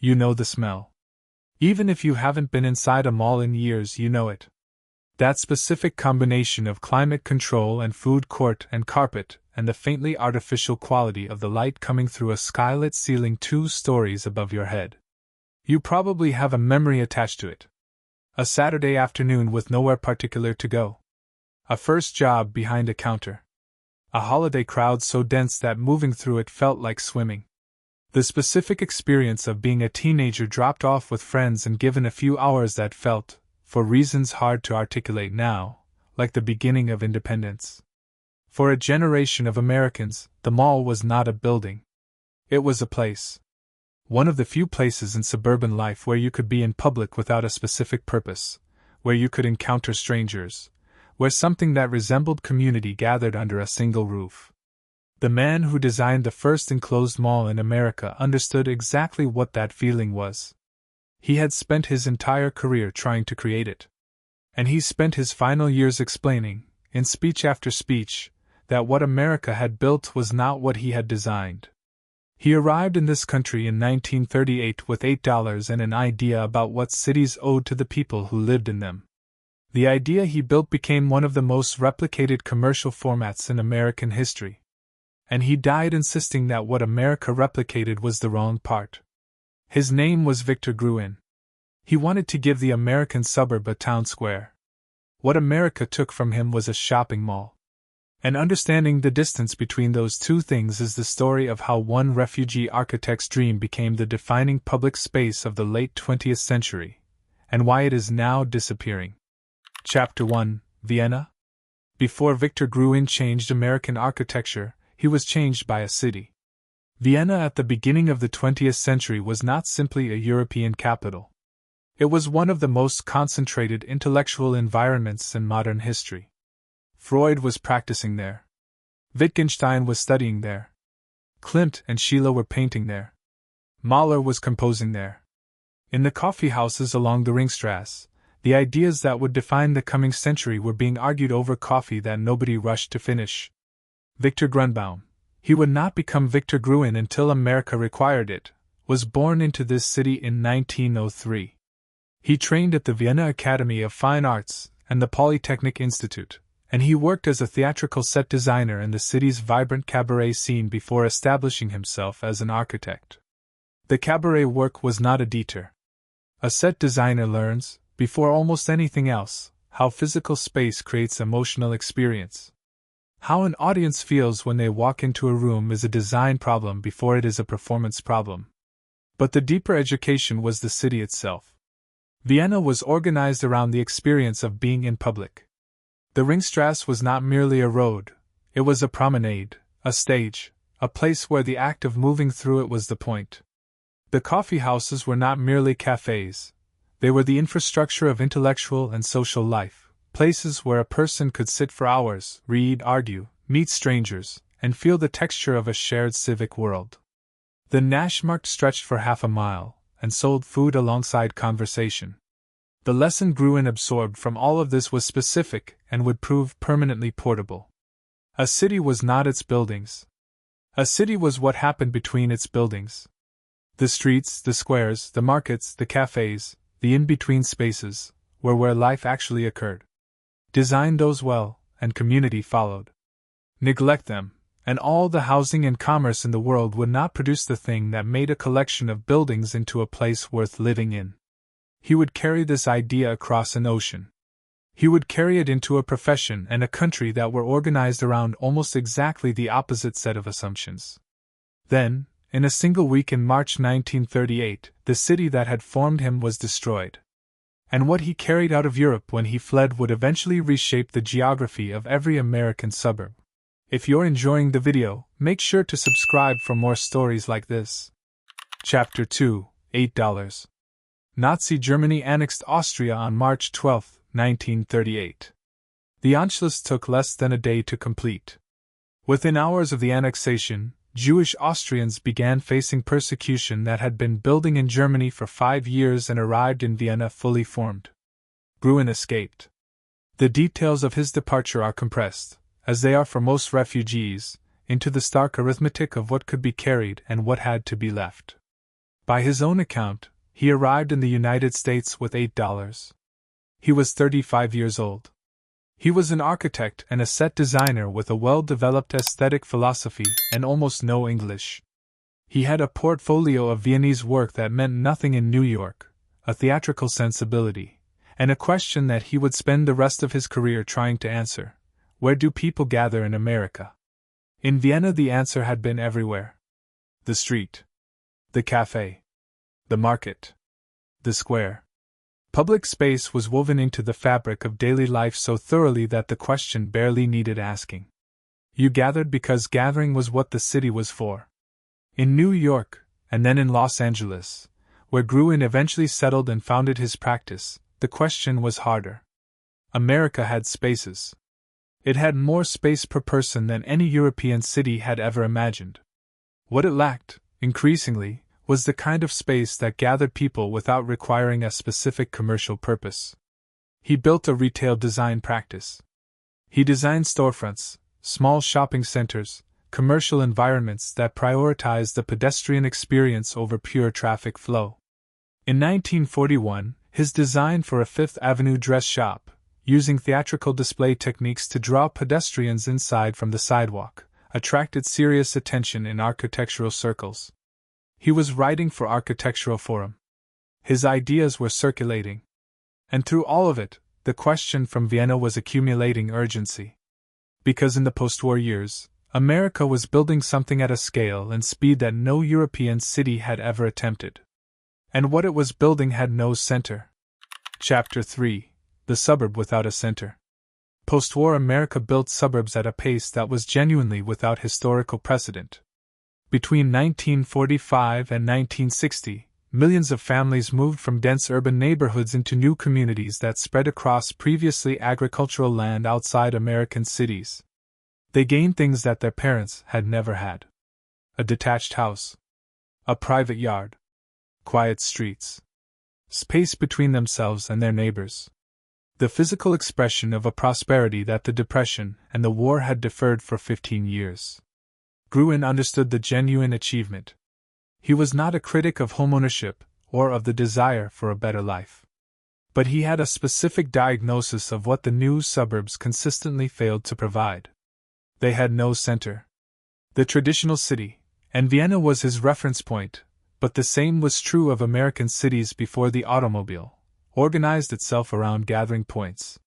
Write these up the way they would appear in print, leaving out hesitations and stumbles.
You know the smell. Even if you haven't been inside a mall in years, you know it. That specific combination of climate control and food court and carpet, and the faintly artificial quality of the light coming through a skylit ceiling 2 stories above your head. You probably have a memory attached to it. A Saturday afternoon with nowhere particular to go. A first job behind a counter. A holiday crowd so dense that moving through it felt like swimming. The specific experience of being a teenager dropped off with friends and given a few hours that felt, for reasons hard to articulate now, like the beginning of independence. For a generation of Americans, the mall was not a building. It was a place. One of the few places in suburban life where you could be in public without a specific purpose, where you could encounter strangers, where something that resembled community gathered under a single roof. The man who designed the first enclosed mall in America understood exactly what that feeling was. He had spent his entire career trying to create it. And he spent his final years explaining, in speech after speech, that what America had built was not what he had designed. He arrived in this country in 1938 with $8 and an idea about what cities owed to the people who lived in them. The idea he built became one of the most replicated commercial formats in American history. And he died insisting that what America replicated was the wrong part. His name was Victor Gruen. He wanted to give the American suburb a town square. What America took from him was a shopping mall. And understanding the distance between those two things is the story of how one refugee architect's dream became the defining public space of the late 20th century, and why it is now disappearing. Chapter 1: Vienna. Before Victor Gruen changed American architecture, he was changed by a city. Vienna at the beginning of the 20th century was not simply a European capital. It was one of the most concentrated intellectual environments in modern history. Freud was practicing there. Wittgenstein was studying there. Klimt and Schiele were painting there. Mahler was composing there. In the coffee houses along the Ringstrasse, the ideas that would define the coming century were being argued over coffee that nobody rushed to finish. Victor Gruen, he would not become Victor Gruen until America required it, was born into this city in 1903. He trained at the Vienna Academy of Fine Arts and the Polytechnic Institute, and he worked as a theatrical set designer in the city's vibrant cabaret scene before establishing himself as an architect. The cabaret work was not a detour. A set designer learns, before almost anything else, how physical space creates emotional experience. How an audience feels when they walk into a room is a design problem before it is a performance problem. But the deeper education was the city itself. Vienna was organized around the experience of being in public. The Ringstrasse was not merely a road, it was a promenade, a stage, a place where the act of moving through it was the point. The coffee houses were not merely cafes, they were the infrastructure of intellectual and social life. Places where a person could sit for hours, read, argue, meet strangers, and feel the texture of a shared civic world. The Naschmarkt stretched for half a mile, and sold food alongside conversation. The lesson Gruen absorbed from all of this was specific and would prove permanently portable. A city was not its buildings. A city was what happened between its buildings. The streets, the squares, the markets, the cafes, the in-between spaces, were where life actually occurred. Design those well, and community followed. Neglect them, and all the housing and commerce in the world would not produce the thing that made a collection of buildings into a place worth living in. He would carry this idea across an ocean. He would carry it into a profession and a country that were organized around almost exactly the opposite set of assumptions. Then, in a single week in March 1938, the city that had formed him was destroyed. And what he carried out of Europe when he fled would eventually reshape the geography of every American suburb. If you're enjoying the video, make sure to subscribe for more stories like this. Chapter 2: $8. Nazi Germany annexed Austria on March 12, 1938. The Anschluss took less than a day to complete. Within hours of the annexation, Jewish Austrians began facing persecution that had been building in Germany for 5 years and arrived in Vienna fully formed. Gruen escaped. The details of his departure are compressed, as they are for most refugees, into the stark arithmetic of what could be carried and what had to be left. By his own account, he arrived in the United States with $8. He was 35 years old. He was an architect and a set designer with a well-developed aesthetic philosophy and almost no English. He had a portfolio of Viennese work that meant nothing in New York, a theatrical sensibility, and a question that he would spend the rest of his career trying to answer: where do people gather in America? In Vienna the answer had been everywhere. The street. The cafe. The market. The square. Public space was woven into the fabric of daily life so thoroughly that the question barely needed asking. You gathered because gathering was what the city was for. In New York, and then in Los Angeles, where Gruen eventually settled and founded his practice, the question was harder. America had spaces. It had more space per person than any European city had ever imagined. What it lacked, increasingly, was the kind of space that gathered people without requiring a specific commercial purpose. He built a retail design practice. He designed storefronts, small shopping centers, commercial environments that prioritized the pedestrian experience over pure traffic flow. In 1941, his design for a Fifth Avenue dress shop, using theatrical display techniques to draw pedestrians inside from the sidewalk, attracted serious attention in architectural circles. He was writing for Architectural Forum. His ideas were circulating. And through all of it, the question from Vienna was accumulating urgency. Because in the post-war years, America was building something at a scale and speed that no European city had ever attempted. And what it was building had no center. Chapter 3: The Suburb Without a Center. Post-war America built suburbs at a pace that was genuinely without historical precedent. Between 1945 and 1960, millions of families moved from dense urban neighborhoods into new communities that spread across previously agricultural land outside American cities. They gained things that their parents had never had: a detached house, a private yard, quiet streets, space between themselves and their neighbors. The physical expression of a prosperity that the Depression and the war had deferred for 15 years. Gruen understood the genuine achievement. He was not a critic of homeownership or of the desire for a better life. But he had a specific diagnosis of what the new suburbs consistently failed to provide. They had no center. The traditional city, and Vienna was his reference point, but the same was true of American cities before the automobile, organized itself around gathering points.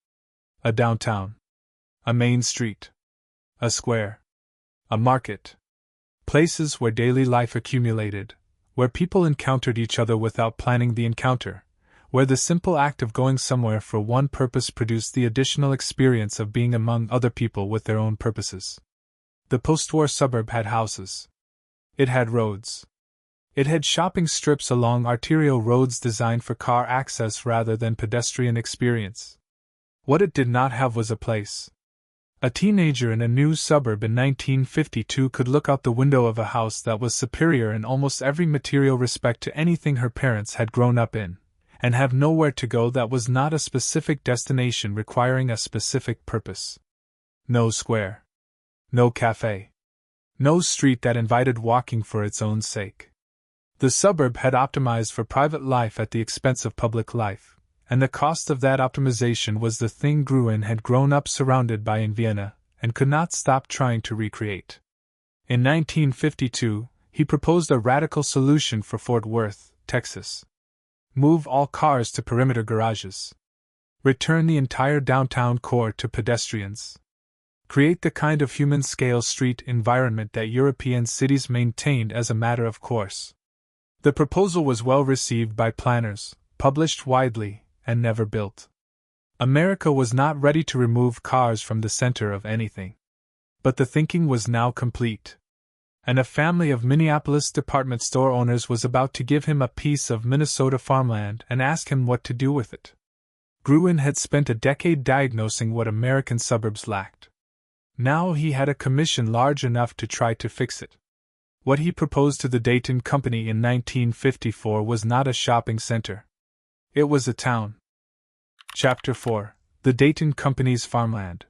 A downtown. A main street. A square. A market. Places where daily life accumulated, where people encountered each other without planning the encounter, where the simple act of going somewhere for one purpose produced the additional experience of being among other people with their own purposes. The post-war suburb had houses. It had roads. It had shopping strips along arterial roads designed for car access rather than pedestrian experience. What it did not have was a place. A teenager in a new suburb in 1952 could look out the window of a house that was superior in almost every material respect to anything her parents had grown up in, and have nowhere to go that was not a specific destination requiring a specific purpose. No square. No cafe. No street that invited walking for its own sake. The suburb had optimized for private life at the expense of public life, and the cost of that optimization was the thing Gruen had grown up surrounded by in Vienna, and could not stop trying to recreate. In 1952, he proposed a radical solution for Fort Worth, Texas. Move all cars to perimeter garages. Return the entire downtown core to pedestrians. Create the kind of human-scale street environment that European cities maintained as a matter of course. The proposal was well received by planners, published widely, and never built. America was not ready to remove cars from the center of anything. But the thinking was now complete. And a family of Minneapolis department store owners was about to give him a piece of Minnesota farmland and ask him what to do with it. Gruen had spent a decade diagnosing what American suburbs lacked. Now he had a commission large enough to try to fix it. What he proposed to the Dayton Company in 1954 was not a shopping center. It was a town. Chapter 4: The Dayton Company's Farmland.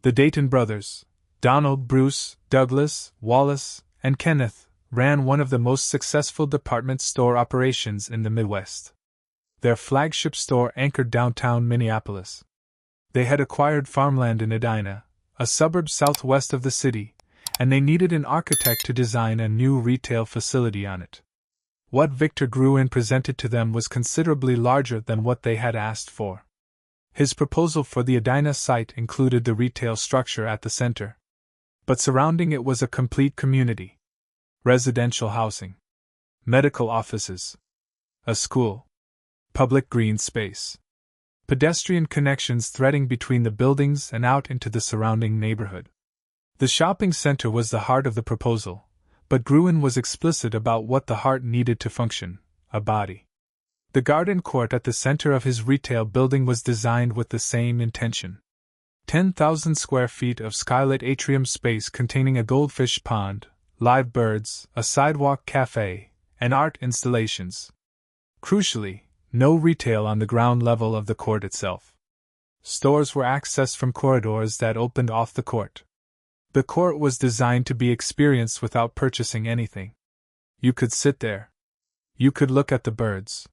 The Dayton brothers, Donald, Bruce, Douglas, Wallace, and Kenneth, ran one of the most successful department store operations in the Midwest. Their flagship store anchored downtown Minneapolis. They had acquired farmland in Edina, a suburb southwest of the city, and they needed an architect to design a new retail facility on it. What Victor Gruen presented to them was considerably larger than what they had asked for. His proposal for the Edina site included the retail structure at the center, but surrounding it was a complete community: residential housing, medical offices, a school, public green space, pedestrian connections threading between the buildings and out into the surrounding neighborhood. The shopping center was the heart of the proposal, but Gruen was explicit about what the heart needed to function: a body. The garden court at the center of his retail building was designed with the same intention. 10,000 square feet of skylit atrium space containing a goldfish pond, live birds, a sidewalk cafe, and art installations. Crucially, no retail on the ground level of the court itself. Stores were accessed from corridors that opened off the court. The court was designed to be experienced without purchasing anything. You could sit there. You could look at the birds.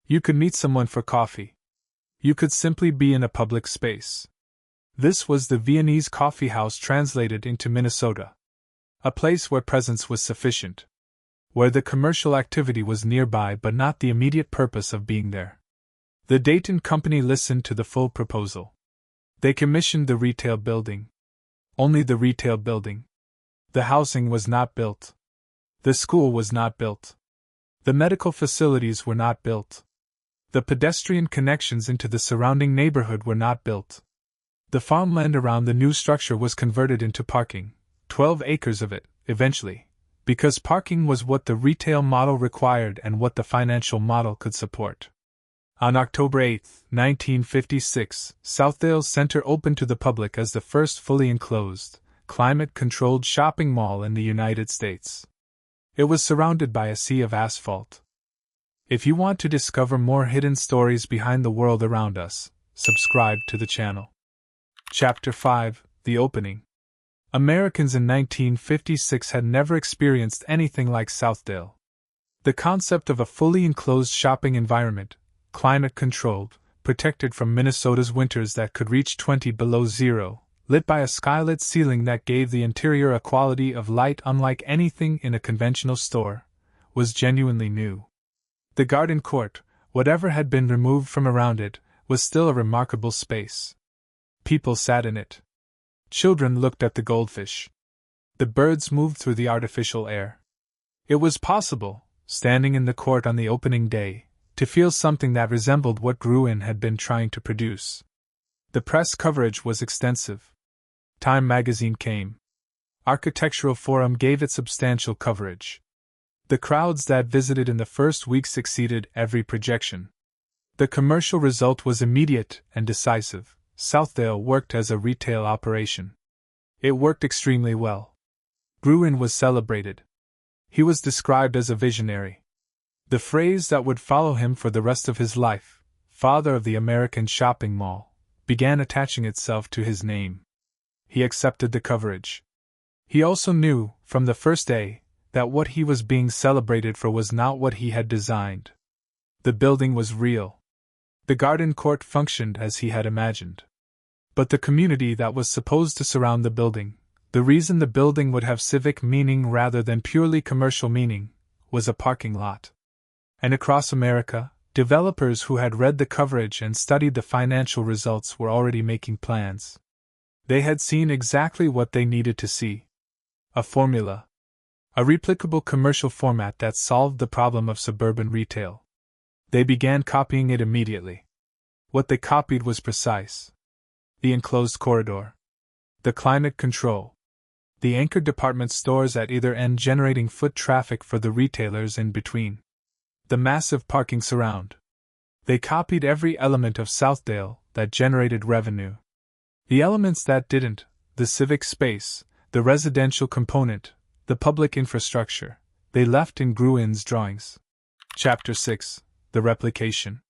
You could meet someone for coffee. You could simply be in a public space. This was the Viennese coffee house translated into Minnesota. A place where presence was sufficient, where the commercial activity was nearby but not the immediate purpose of being there. The Dayton Company listened to the full proposal. They commissioned the retail building. Only the retail building. The housing was not built. The school was not built. The medical facilities were not built. The pedestrian connections into the surrounding neighborhood were not built. The farmland around the new structure was converted into parking, 12 acres of it, eventually, because parking was what the retail model required and what the financial model could support. On October 8, 1956, Southdale Center opened to the public as the first fully enclosed, climate-controlled shopping mall in the United States. It was surrounded by a sea of asphalt. If you want to discover more hidden stories behind the world around us, subscribe to the channel. Chapter 5: The Opening. Americans in 1956 had never experienced anything like Southdale. The concept of a fully enclosed shopping environment, climate-controlled, protected from Minnesota's winters that could reach 20 below zero, lit by a skylit ceiling that gave the interior a quality of light unlike anything in a conventional store, was genuinely new. The garden court, whatever had been removed from around it, was still a remarkable space. People sat in it. Children looked at the goldfish. The birds moved through the artificial air. It was possible, standing in the court on the opening day, to feel something that resembled what Gruen had been trying to produce. The press coverage was extensive. Time magazine came. Architectural Forum gave it substantial coverage. The crowds that visited in the first weeks exceeded every projection. The commercial result was immediate and decisive. Southdale worked as a retail operation. It worked extremely well. Gruen was celebrated. He was described as a visionary. The phrase that would follow him for the rest of his life, "father of the American shopping mall," began attaching itself to his name. He accepted the coverage. He also knew, from the first day, that what he was being celebrated for was not what he had designed. The building was real. The garden court functioned as he had imagined. But the community that was supposed to surround the building, the reason the building would have civic meaning rather than purely commercial meaning, was a parking lot. And across America, developers who had read the coverage and studied the financial results were already making plans. They had seen exactly what they needed to see. A formula. A replicable commercial format that solved the problem of suburban retail. They began copying it immediately. What they copied was precise. The enclosed corridor. The climate control. The anchored department stores at either end generating foot traffic for the retailers in between. The massive parking surround. They copied every element of Southdale that generated revenue. The elements that didn't, the civic space, the residential component, the public infrastructure, they left in Gruen's drawings. Chapter 6: The Replication.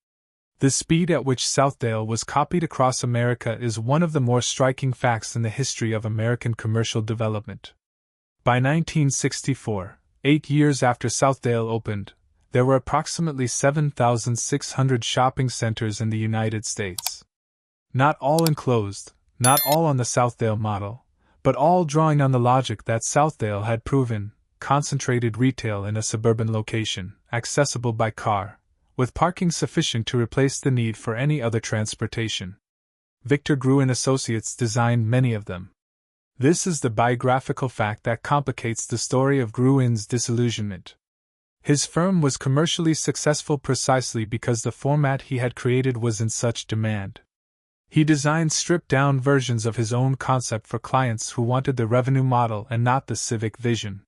The speed at which Southdale was copied across America is one of the more striking facts in the history of American commercial development. By 1964, 8 years after Southdale opened, there were approximately 7,600 shopping centers in the United States. Not all enclosed, not all on the Southdale model, but all drawing on the logic that Southdale had proven: concentrated retail in a suburban location, accessible by car, with parking sufficient to replace the need for any other transportation. Victor Gruen Associates designed many of them. This is the biographical fact that complicates the story of Gruen's disillusionment. His firm was commercially successful precisely because the format he had created was in such demand. He designed stripped-down versions of his own concept for clients who wanted the revenue model and not the civic vision.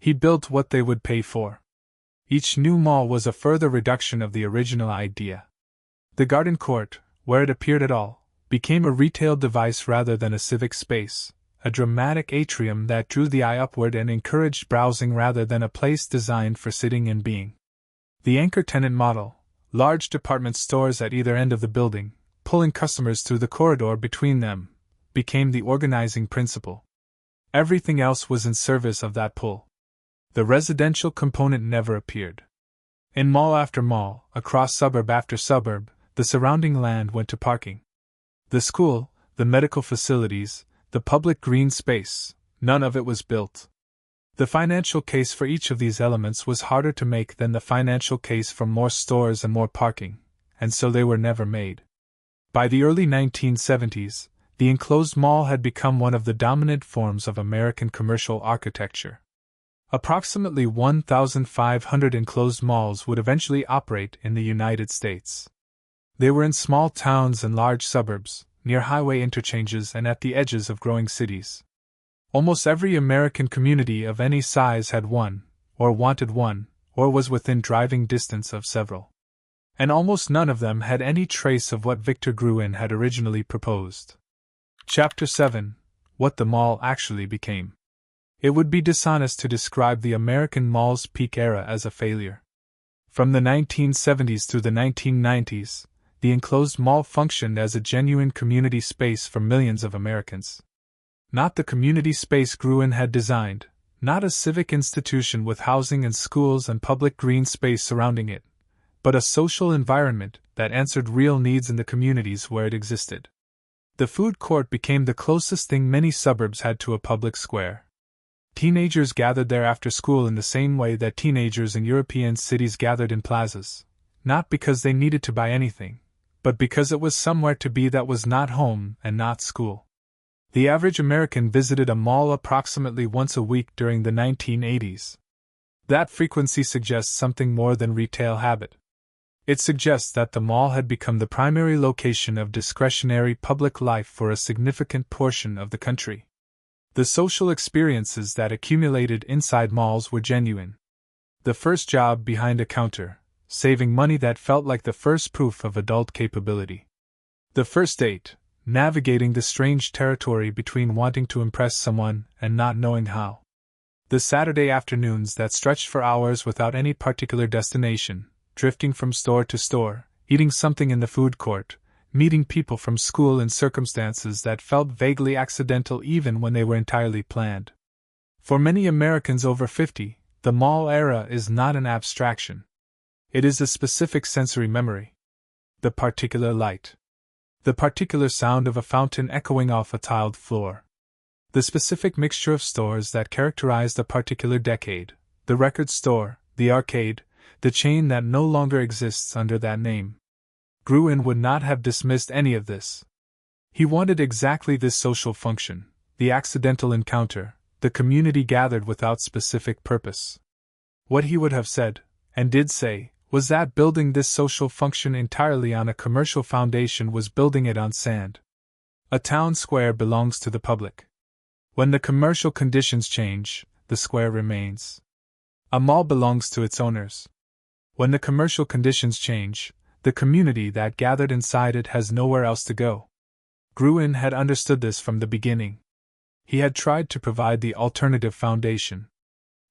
He built what they would pay for. Each new mall was a further reduction of the original idea. The garden court, where it appeared at all, became a retail device rather than a civic space, a dramatic atrium that drew the eye upward and encouraged browsing rather than a place designed for sitting and being. The anchor tenant model, large department stores at either end of the building, pulling customers through the corridor between them, became the organizing principle. Everything else was in service of that pull. The residential component never appeared. In mall after mall, across suburb after suburb, the surrounding land went to parking. The school, the medical facilities, the public green space, none of it was built. The financial case for each of these elements was harder to make than the financial case for more stores and more parking, and so they were never made. By the early 1970s, the enclosed mall had become one of the dominant forms of American commercial architecture. Approximately 1,500 enclosed malls would eventually operate in the United States. They were in small towns and large suburbs, near highway interchanges and at the edges of growing cities. Almost every American community of any size had one, or wanted one, or was within driving distance of several. And almost none of them had any trace of what Victor Gruen had originally proposed. Chapter 7: What the Mall Actually Became. It would be dishonest to describe the American mall's peak era as a failure. From the 1970s through the 1990s, the enclosed mall functioned as a genuine community space for millions of Americans. Not the community space Gruen had designed, not a civic institution with housing and schools and public green space surrounding it, but a social environment that answered real needs in the communities where it existed. The food court became the closest thing many suburbs had to a public square. Teenagers gathered there after school in the same way that teenagers in European cities gathered in plazas, not because they needed to buy anything, but because it was somewhere to be that was not home and not school. The average American visited a mall approximately once a week during the 1980s. That frequency suggests something more than retail habit. It suggests that the mall had become the primary location of discretionary public life for a significant portion of the country. The social experiences that accumulated inside malls were genuine. The first job behind a counter, saving money that felt like the first proof of adult capability. The first date, navigating the strange territory between wanting to impress someone and not knowing how. The Saturday afternoons that stretched for hours without any particular destination, drifting from store to store, eating something in the food court, meeting people from school in circumstances that felt vaguely accidental even when they were entirely planned. For many Americans over 50, the mall era is not an abstraction. It is a specific sensory memory. The particular light. The particular sound of a fountain echoing off a tiled floor. The specific mixture of stores that characterized a particular decade, the record store, the arcade, the chain that no longer exists under that name. Gruen would not have dismissed any of this. He wanted exactly this social function, the accidental encounter, the community gathered without specific purpose. What he would have said, and did say, was that building this social function entirely on a commercial foundation was building it on sand. A town square belongs to the public. When the commercial conditions change, the square remains. A mall belongs to its owners. When the commercial conditions change, the community that gathered inside it has nowhere else to go. Gruen had understood this from the beginning. He had tried to provide the alternative foundation.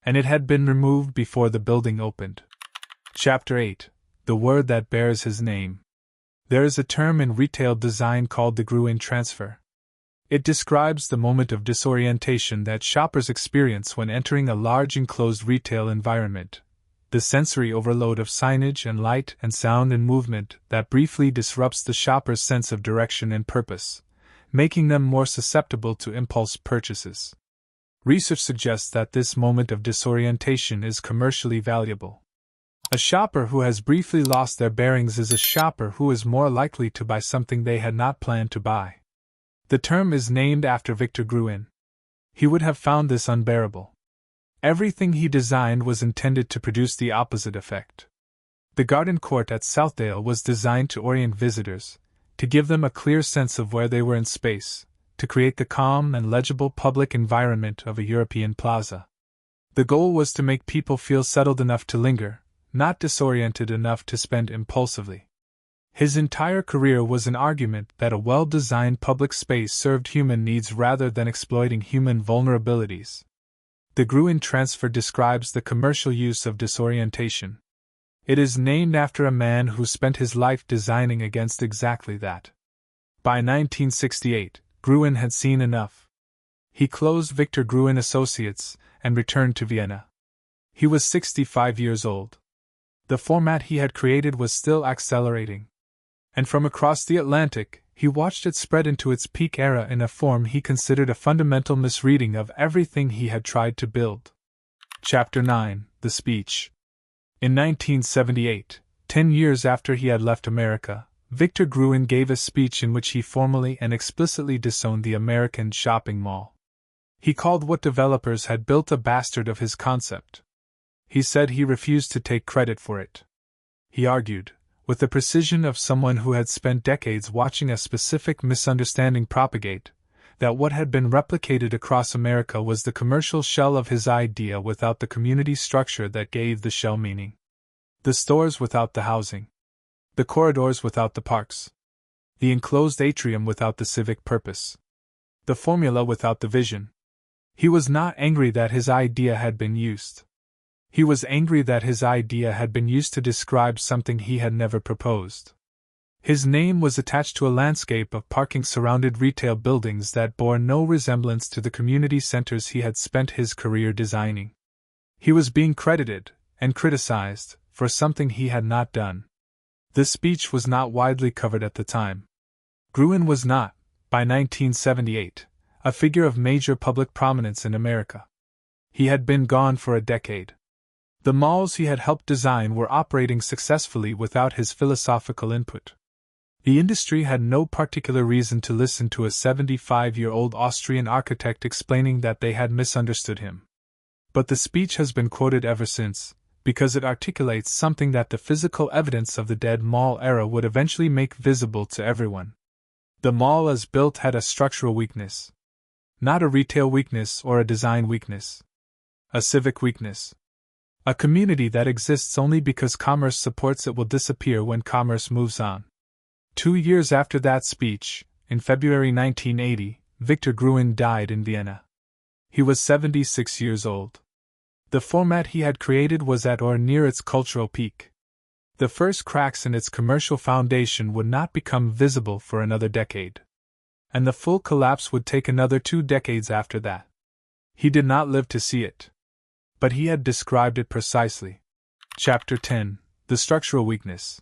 And it had been removed before the building opened. Chapter 8: The Word That Bears His Name. There is a term in retail design called the Gruen transfer. It describes the moment of disorientation that shoppers experience when entering a large enclosed retail environment, the sensory overload of signage and light and sound and movement that briefly disrupts the shopper's sense of direction and purpose, making them more susceptible to impulse purchases. Research suggests that this moment of disorientation is commercially valuable. A shopper who has briefly lost their bearings is a shopper who is more likely to buy something they had not planned to buy. The term is named after Victor Gruen. He would have found this unbearable. Everything he designed was intended to produce the opposite effect. The garden court at Southdale was designed to orient visitors, to give them a clear sense of where they were in space, to create the calm and legible public environment of a European plaza. The goal was to make people feel settled enough to linger, not disoriented enough to spend impulsively. His entire career was an argument that a well-designed public space served human needs rather than exploiting human vulnerabilities. The Gruen transfer describes the commercial use of disorientation. It is named after a man who spent his life designing against exactly that. By 1968, Gruen had seen enough. He closed Victor Gruen Associates and returned to Vienna. He was 65 years old. The format he had created was still accelerating. And from across the Atlantic, he watched it spread into its peak era in a form he considered a fundamental misreading of everything he had tried to build. Chapter 9: The Speech. In 1978, 10 years after he had left America, Victor Gruen gave a speech in which he formally and explicitly disowned the American shopping mall. He called what developers had built a bastard of his concept. He said he refused to take credit for it. He argued, with the precision of someone who had spent decades watching a specific misunderstanding propagate, that what had been replicated across America was the commercial shell of his idea without the community structure that gave the shell meaning. The stores without the housing. The corridors without the parks. The enclosed atrium without the civic purpose. The formula without the vision. He was not angry that his idea had been used. He was angry that his idea had been used to describe something he had never proposed. His name was attached to a landscape of parking-surrounded retail buildings that bore no resemblance to the community centers he had spent his career designing. He was being credited, and criticized, for something he had not done. This speech was not widely covered at the time. Gruen was not, by 1978, a figure of major public prominence in America. He had been gone for a decade. The malls he had helped design were operating successfully without his philosophical input. The industry had no particular reason to listen to a 75-year-old Austrian architect explaining that they had misunderstood him. But the speech has been quoted ever since, because it articulates something that the physical evidence of the dead mall era would eventually make visible to everyone. The mall as built had a structural weakness. Not a retail weakness or a design weakness. A civic weakness. A community that exists only because commerce supports it will disappear when commerce moves on. 2 years after that speech, in February 1980, Victor Gruen died in Vienna. He was 76 years old. The format he had created was at or near its cultural peak. The first cracks in its commercial foundation would not become visible for another decade. And the full collapse would take another 2 decades after that. He did not live to see it. But he had described it precisely. Chapter 10: The Structural Weakness.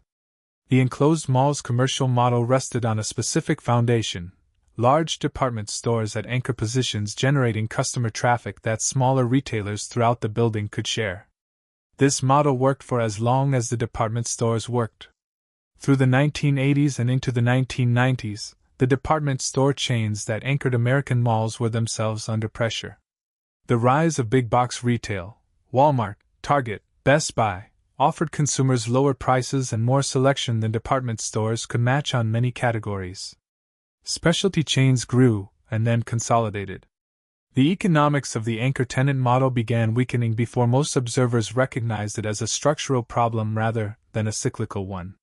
The enclosed mall's commercial model rested on a specific foundation: large department stores at anchor positions generating customer traffic that smaller retailers throughout the building could share. This model worked for as long as the department stores worked. Through the 1980s and into the 1990s, the department store chains that anchored American malls were themselves under pressure. The rise of big box retail, Walmart, Target, Best Buy, offered consumers lower prices and more selection than department stores could match on many categories. Specialty chains grew, and then consolidated. The economics of the anchor tenant model began weakening before most observers recognized it as a structural problem rather than a cyclical one.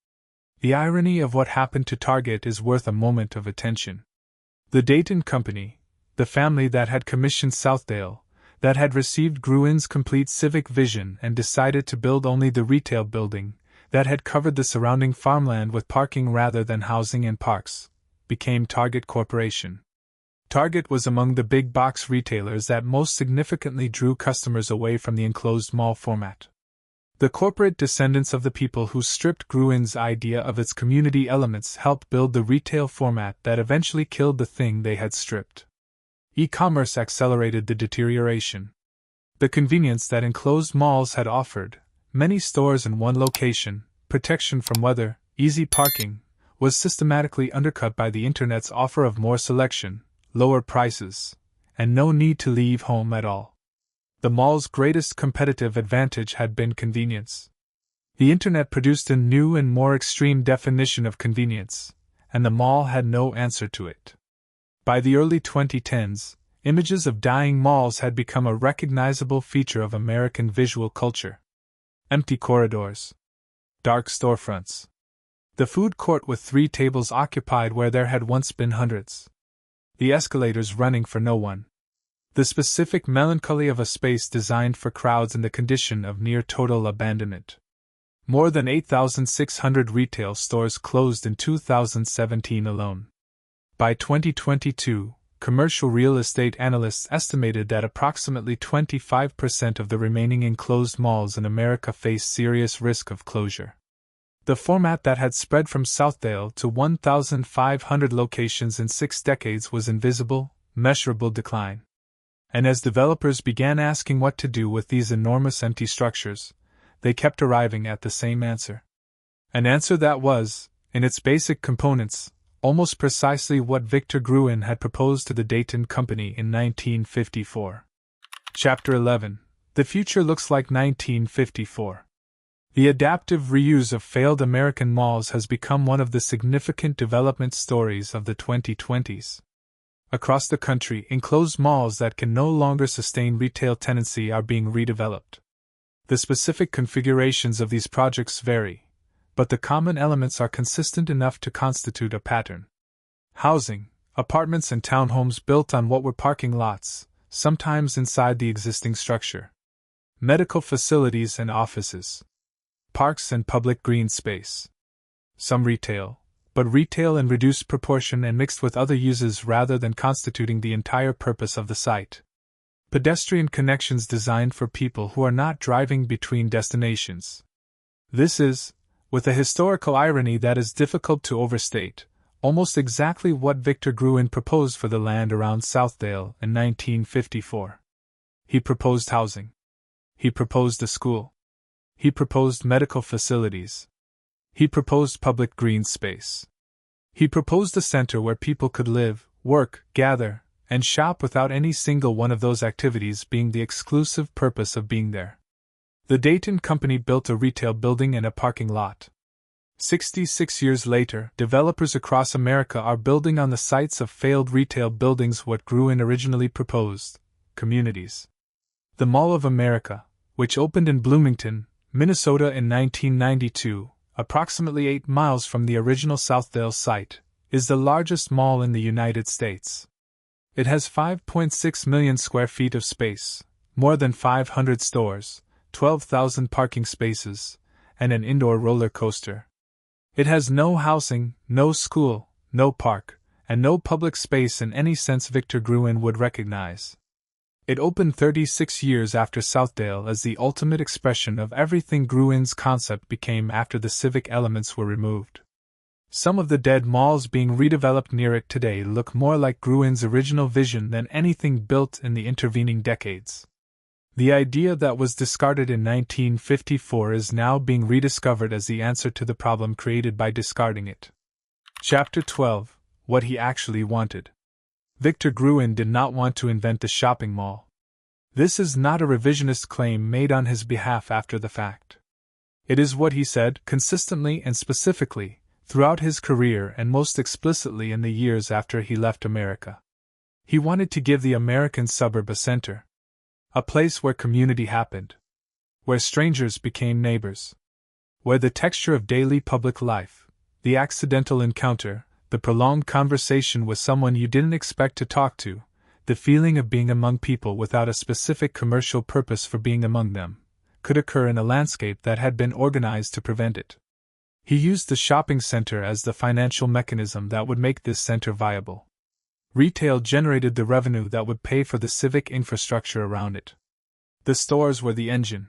The irony of what happened to Target is worth a moment of attention. The Dayton Company, the family that had commissioned Southdale, that had received Gruen's complete civic vision and decided to build only the retail building, that had covered the surrounding farmland with parking rather than housing and parks, became Target Corporation. Target was among the big box retailers that most significantly drew customers away from the enclosed mall format. The corporate descendants of the people who stripped Gruen's idea of its community elements helped build the retail format that eventually killed the thing they had stripped. E-commerce accelerated the deterioration. The convenience that enclosed malls had offered, many stores in one location, protection from weather, easy parking, was systematically undercut by the Internet's offer of more selection, lower prices, and no need to leave home at all. The mall's greatest competitive advantage had been convenience. The Internet produced a new and more extreme definition of convenience, and the mall had no answer to it. By the early 2010s, images of dying malls had become a recognizable feature of American visual culture. Empty corridors. Dark storefronts. The food court with 3 tables occupied where there had once been hundreds. The escalators running for no one. The specific melancholy of a space designed for crowds in the condition of near-total abandonment. More than 8,600 retail stores closed in 2017 alone. By 2022, commercial real estate analysts estimated that approximately 25% of the remaining enclosed malls in America face serious risk of closure. The format that had spread from Southdale to 1,500 locations in 6 decades was in visible, measurable decline. And as developers began asking what to do with these enormous empty structures, they kept arriving at the same answer. An answer that was, in its basic components, almost precisely what Victor Gruen had proposed to the Dayton Company in 1954. Chapter 11. The Future Looks Like 1954. The adaptive reuse of failed American malls has become one of the significant development stories of the 2020s. Across the country, enclosed malls that can no longer sustain retail tenancy are being redeveloped. The specific configurations of these projects vary, but the common elements are consistent enough to constitute a pattern. Housing, apartments and townhomes built on what were parking lots, sometimes inside the existing structure. Medical facilities and offices. Parks and public green space. Some retail, but retail in reduced proportion and mixed with other uses rather than constituting the entire purpose of the site. Pedestrian connections designed for people who are not driving between destinations. This is, with a historical irony that is difficult to overstate, almost exactly what Victor Gruen proposed for the land around Southdale in 1954. He proposed housing. He proposed a school. He proposed medical facilities. He proposed public green space. He proposed a center where people could live, work, gather, and shop without any single one of those activities being the exclusive purpose of being there. The Dayton Company built a retail building and a parking lot. 66 years later, developers across America are building on the sites of failed retail buildings what Gruen originally proposed: communities. The Mall of America, which opened in Bloomington, Minnesota in 1992, approximately 8 miles from the original Southdale site, is the largest mall in the United States. It has 5.6 million square feet of space, more than 500 stores, 12,000 parking spaces, and an indoor roller coaster. It has no housing, no school, no park, and no public space in any sense Victor Gruen would recognize. It opened 36 years after Southdale as the ultimate expression of everything Gruen's concept became after the civic elements were removed. Some of the dead malls being redeveloped near it today look more like Gruen's original vision than anything built in the intervening decades. The idea that was discarded in 1954 is now being rediscovered as the answer to the problem created by discarding it. Chapter 12. What he actually wanted. Victor Gruen did not want to invent the shopping mall. This is not a revisionist claim made on his behalf after the fact. It is what he said, consistently and specifically, throughout his career and most explicitly in the years after he left America. He wanted to give the American suburb a center. A place where community happened. Where strangers became neighbors. Where the texture of daily public life, the accidental encounter, the prolonged conversation with someone you didn't expect to talk to, the feeling of being among people without a specific commercial purpose for being among them, could occur in a landscape that had been organized to prevent it. He used the shopping center as the financial mechanism that would make this center viable. Retail generated the revenue that would pay for the civic infrastructure around it. The stores were the engine.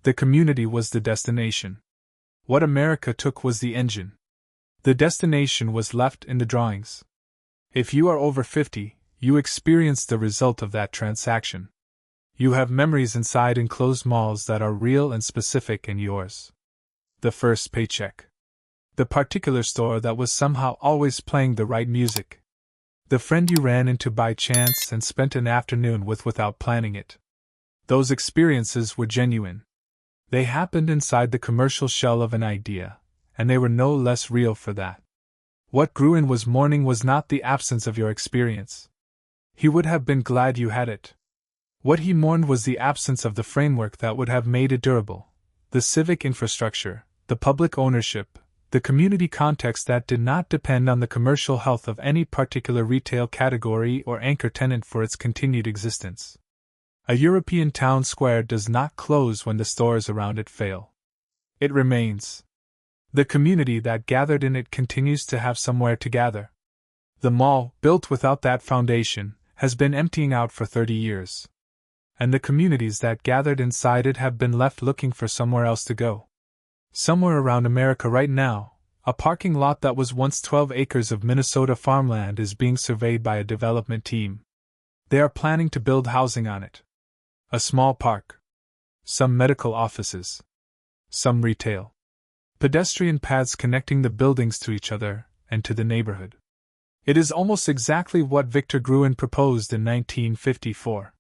The community was the destination. What America took was the engine. The destination was left in the drawings. If you are over 50, you experienced the result of that transaction. You have memories inside enclosed malls that are real and specific and yours. The first paycheck. The particular store that was somehow always playing the right music. The friend you ran into by chance and spent an afternoon with without planning it. Those experiences were genuine. They happened inside the commercial shell of an idea, and they were no less real for that. What Gruen was mourning was not the absence of your experience. He would have been glad you had it. What he mourned was the absence of the framework that would have made it durable, the civic infrastructure, the public ownership, the community context that did not depend on the commercial health of any particular retail category or anchor tenant for its continued existence. A European town square does not close when the stores around it fail. It remains. The community that gathered in it continues to have somewhere to gather. The mall, built without that foundation, has been emptying out for 30 years. And the communities that gathered inside it have been left looking for somewhere else to go. Somewhere around America right now, a parking lot that was once 12 acres of Minnesota farmland is being surveyed by a development team. They are planning to build housing on it. A small park. Some medical offices. Some retail. Pedestrian paths connecting the buildings to each other and to the neighborhood. It is almost exactly what Victor Gruen proposed in 1954.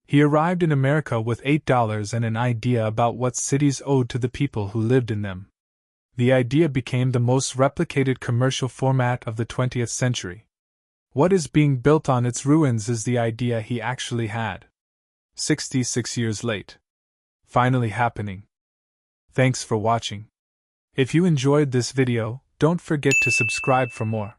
He arrived in America with $8 and an idea about what cities owed to the people who lived in them. The idea became the most replicated commercial format of the 20th century. What is being built on its ruins is the idea he actually had. 66 years late. Finally happening. Thanks for watching. If you enjoyed this video, don't forget to subscribe for more.